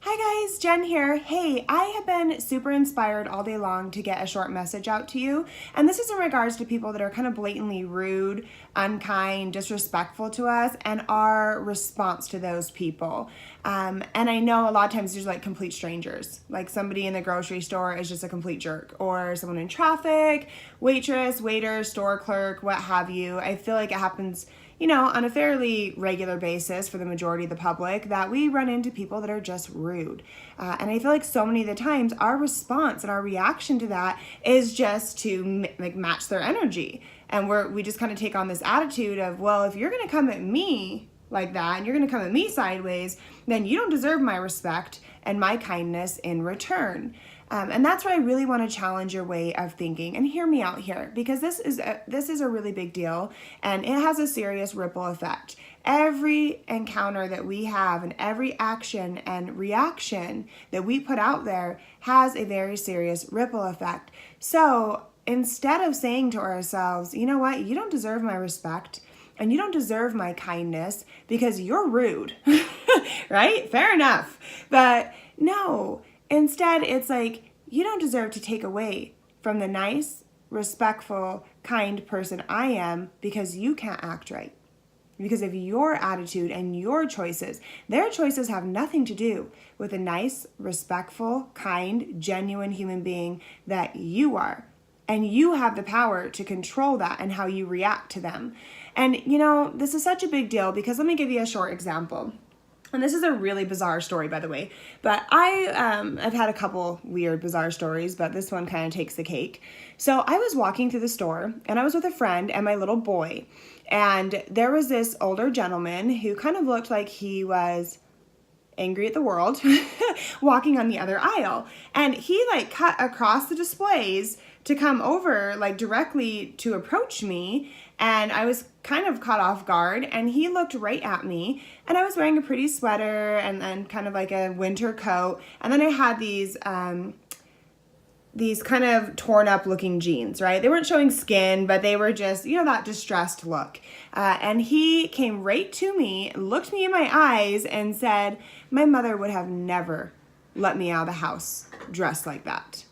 Hi guys, Jen here. Hey, I have been super inspired all day long to get a short message out to you. And this is in regards to people that are kind of blatantly rude, unkind, disrespectful to us, and our response to those people. And I know a lot of times there's like complete strangers. Like somebody in the grocery store is just a complete jerk, or someone in traffic, waitress, waiter, store clerk, what have you. I feel like it happens on a fairly regular basis for the majority of the public, that we run into people that are just rude. And I feel like so many of the times our response and our reaction to that is just to match their energy. And we just kind of take on this attitude of, well, if you're going to come at me like that and you're going to come at me sideways, then you don't deserve my respect and my kindness in return. And that's where I really want to challenge your way of thinking. And hear me out here, because this is a really big deal, and it has a serious ripple effect. Every encounter that we have and every action and reaction that we put out there has a very serious ripple effect. So instead of saying to ourselves, you know what, you don't deserve my respect and you don't deserve my kindness because you're rude, right? Fair enough. But no. Instead, it's like, you don't deserve to take away from the nice, respectful, kind person I am because you can't act right. Because of your attitude and your choices. Their choices have nothing to do with a nice, respectful, kind, genuine human being that you are. And you have the power to control that and how you react to them. And, this is such a big deal because let me give you a short example. And this is a really bizarre story, by the way, but I've had a couple weird, bizarre stories, but this one kind of takes the cake. So I was walking through the store, and I was with a friend and my little boy, and there was this older gentleman who kind of looked like he was angry at the world, walking on the other aisle, and he cut across the displays to come over directly to approach me. And I was kind of caught off guard, and he looked right at me, and I was wearing a pretty sweater and then kind of like a winter coat, and then I had these kind of torn up looking jeans, right? They weren't showing skin, but they were just, that distressed look. And he came right to me, looked me in my eyes, and said, my mother would have never let me out of the house dressed like that.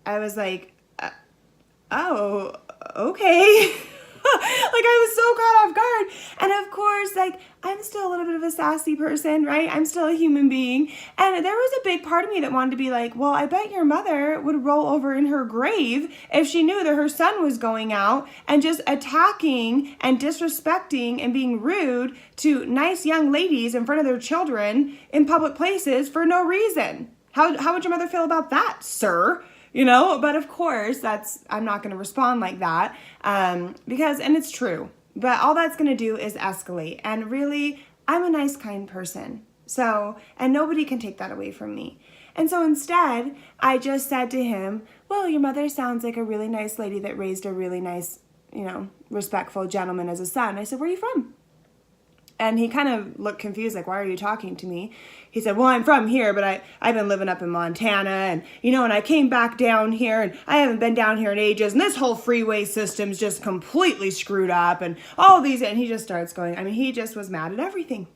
I was like, oh, okay. I was so caught off guard. And of course, I'm still a little bit of a sassy person, right? I'm still a human being. And there was a big part of me that wanted to be like, well, I bet your mother would roll over in her grave if she knew that her son was going out and just attacking and disrespecting and being rude to nice young ladies in front of their children in public places for no reason. How would your mother feel about that, sir? But of course, I'm not going to respond like that because it's true, but all that's going to do is escalate. And really, I'm a nice, kind person. So, and nobody can take that away from me. And so instead, I just said to him, well, your mother sounds like a really nice lady that raised a really nice, respectful gentleman as a son. I said, where are you from? And he kind of looked confused, like, why are you talking to me? He said, well, I'm from here, but I've been living up in Montana, and, and I came back down here, and I haven't been down here in ages, and this whole freeway system's just completely screwed up, and all these, and he just starts going, he just was mad at everything.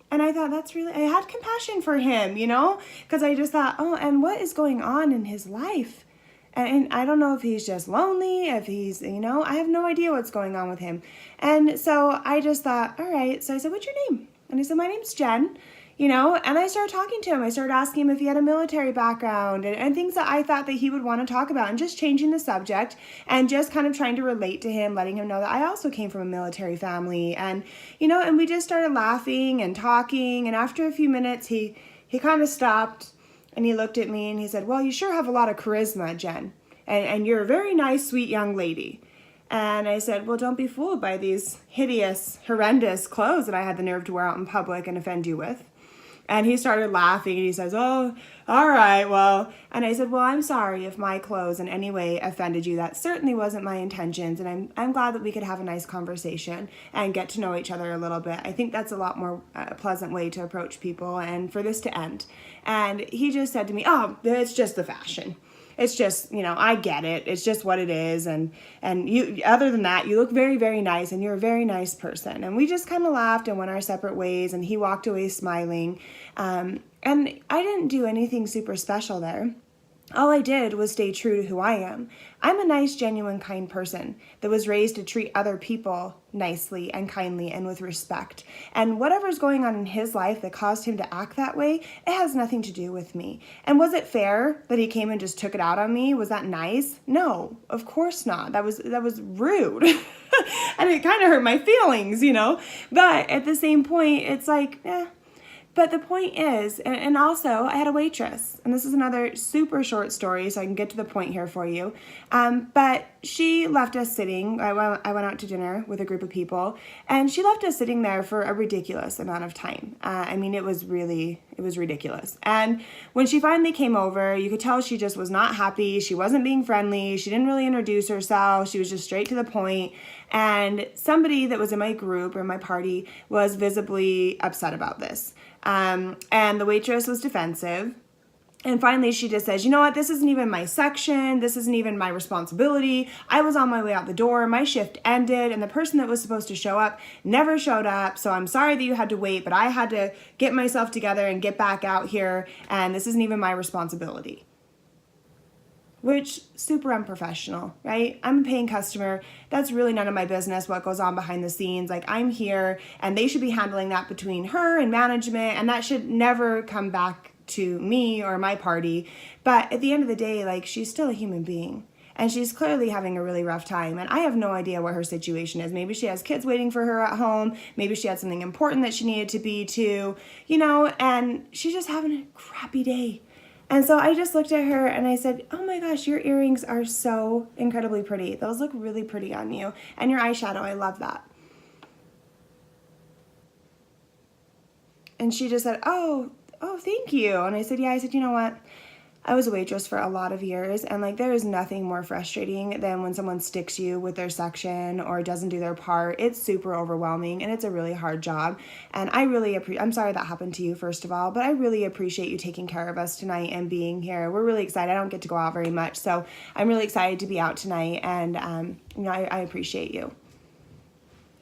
And I thought, I had compassion for him, because I just thought, oh, and what is going on in his life? And I don't know if he's just lonely, if he's, I have no idea what's going on with him. And so I just thought, all right. So I said, what's your name? And he said, my name's Jen, and I started talking to him. I started asking him if he had a military background and things that I thought that he would want to talk about, and just changing the subject and just kind of trying to relate to him, letting him know that I also came from a military family. And, and we just started laughing and talking. And after a few minutes, he kind of stopped. And he looked at me and he said, well, you sure have a lot of charisma, Jen. And you're a very nice, sweet young lady. And I said, well, don't be fooled by these hideous, horrendous clothes that I had the nerve to wear out in public and offend you with. And he started laughing and he says, oh, all right, well. And I said, well, I'm sorry if my clothes in any way offended you. That certainly wasn't my intentions. And I'm glad that we could have a nice conversation and get to know each other a little bit. I think that's a lot more pleasant way to approach people and for this to end. And he just said to me, oh, it's just the fashion. it's just, I get it. It's just what it is. And you, other than that, you look very, very nice, and you're a very nice person. And we just kind of laughed and went our separate ways, and he walked away smiling. And I didn't do anything super special there. All I did was stay true to who I am. I'm a nice, genuine, kind person that was raised to treat other people nicely and kindly and with respect. And whatever's going on in his life that caused him to act that way, it has nothing to do with me. And was it fair that he came and just took it out on me? Was that nice? No, of course not. That was rude. And it kind of hurt my feelings, But at the same point, it's like, But the point is, and also I had a waitress, and this is another super short story, so I can get to the point here for you. But she left us sitting. I went out to dinner with a group of people, and she left us sitting there for a ridiculous amount of time. It was ridiculous. And when she finally came over, you could tell she just was not happy. She wasn't being friendly. She didn't really introduce herself. She was just straight to the point. And somebody that was in my group or my party was visibly upset about this. And the waitress was defensive. And finally, she just says, you know what, this isn't even my section. This isn't even my responsibility. I was on my way out the door. My shift ended, and the person that was supposed to show up never showed up. So I'm sorry that you had to wait, but I had to get myself together and get back out here, and this isn't even my responsibility. Which, super unprofessional, right? I'm a paying customer. That's really none of my business what goes on behind the scenes. Like, I'm here, and they should be handling that between her and management, and that should never come back to me or my party. But at the end of the day, like, she's still a human being. And she's clearly having a really rough time. And I have no idea what her situation is. Maybe she has kids waiting for her at home. Maybe she had something important that she needed to be to, and she's just having a crappy day. And so I just looked at her and I said, oh my gosh, your earrings are so incredibly pretty. Those look really pretty on you. And your eyeshadow, I love that. And she just said, oh, thank you. And I said, you know what? I was a waitress for a lot of years, and like, there is nothing more frustrating than when someone sticks you with their section or doesn't do their part. It's super overwhelming, and it's a really hard job. And I really I'm sorry that happened to you, first of all, but I really appreciate you taking care of us tonight and being here. We're really excited. I don't get to go out very much, so I'm really excited to be out tonight, and I appreciate you.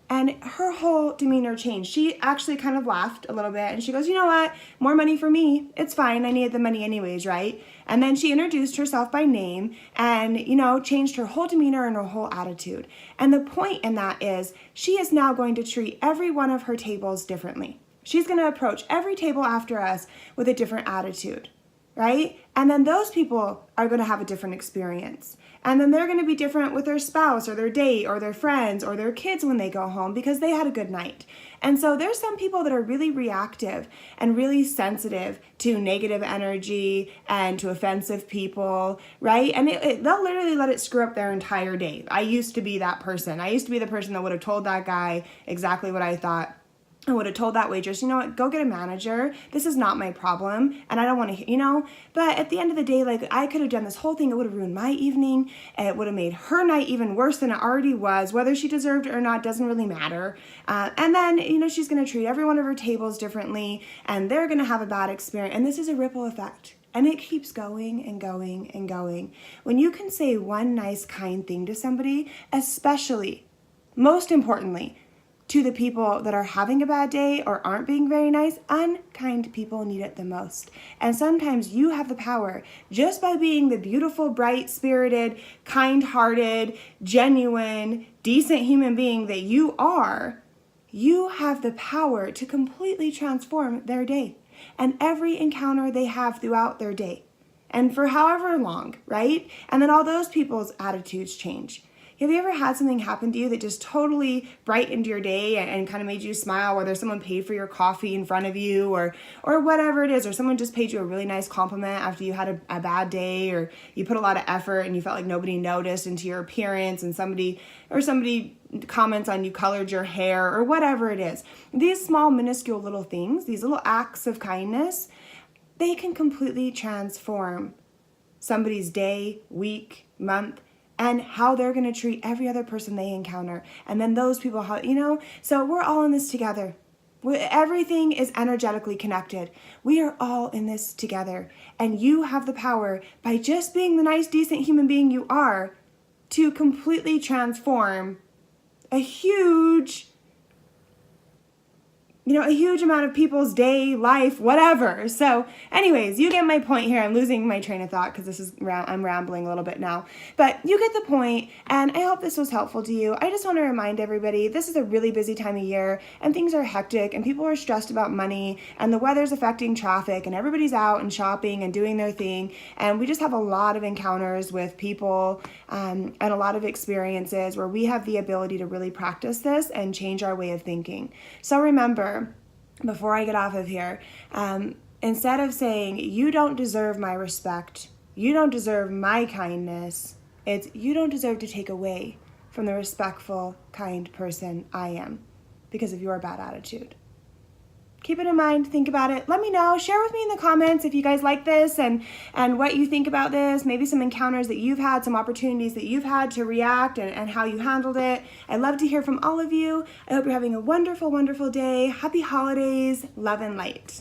And her whole demeanor changed. She actually kind of laughed a little bit, and she goes, you know what? More money for me. It's fine. I needed the money anyways, right? And then she introduced herself by name and, changed her whole demeanor and her whole attitude. And the point in that is she is now going to treat every one of her tables differently. She's going to approach every table after us with a different attitude, right? And then those people are going to have a different experience. And then they're going to be different with their spouse or their date or their friends or their kids when they go home because they had a good night. And so there's some people that are really reactive and really sensitive to negative energy and to offensive people, right? And they'll literally let it screw up their entire day. I used to be that person. I used to be the person that would have told that guy exactly what I thought. I would have told that waitress, you know what, go get a manager. This is not my problem. And I don't want to, but at the end of the day, like, I could have done this whole thing. It would have ruined my evening. It would have made her night even worse than it already was. Whether she deserved it or not doesn't really matter. And then, she's going to treat every one of her tables differently, and they're going to have a bad experience. And this is a ripple effect. And it keeps going and going and going. When you can say one nice, kind thing to somebody, especially, most importantly, to the people that are having a bad day or aren't being very nice, unkind people need it the most. And sometimes you have the power, just by being the beautiful, bright-spirited, kind-hearted, genuine, decent human being that you are, you have the power to completely transform their day and every encounter they have throughout their day. And for however long, right? And then all those people's attitudes change. Have you ever had something happen to you that just totally brightened your day and kind of made you smile, whether someone paid for your coffee in front of you or whatever it is, or someone just paid you a really nice compliment after you had a bad day, or you put a lot of effort and you felt like nobody noticed into your appearance, and somebody comments on you colored your hair, or whatever it is. These small, minuscule little things, these little acts of kindness, they can completely transform somebody's day, week, month, and how they're going to treat every other person they encounter. And then those people, so we're all in this together. Everything is energetically connected. We are all in this together. And you have the power, by just being the nice, decent human being you are, to completely transform a huge amount of people's day, life, whatever. So anyways, you get my point here. I'm losing my train of thought because I'm rambling a little bit now. But you get the point, and I hope this was helpful to you. I just want to remind everybody, this is a really busy time of year, and things are hectic, and people are stressed about money, and the weather's affecting traffic, and everybody's out and shopping and doing their thing, and we just have a lot of encounters with people and a lot of experiences where we have the ability to really practice this and change our way of thinking. So remember, before I get off of here, instead of saying, you don't deserve my respect, you don't deserve my kindness, it's, you don't deserve to take away from the respectful, kind person I am because of your bad attitude. Keep it in mind, think about it, let me know, share with me in the comments if you guys like this and what you think about this, maybe some encounters that you've had, some opportunities that you've had to react and how you handled it. I'd love to hear from all of you. I hope you're having a wonderful, wonderful day. Happy holidays, love and light.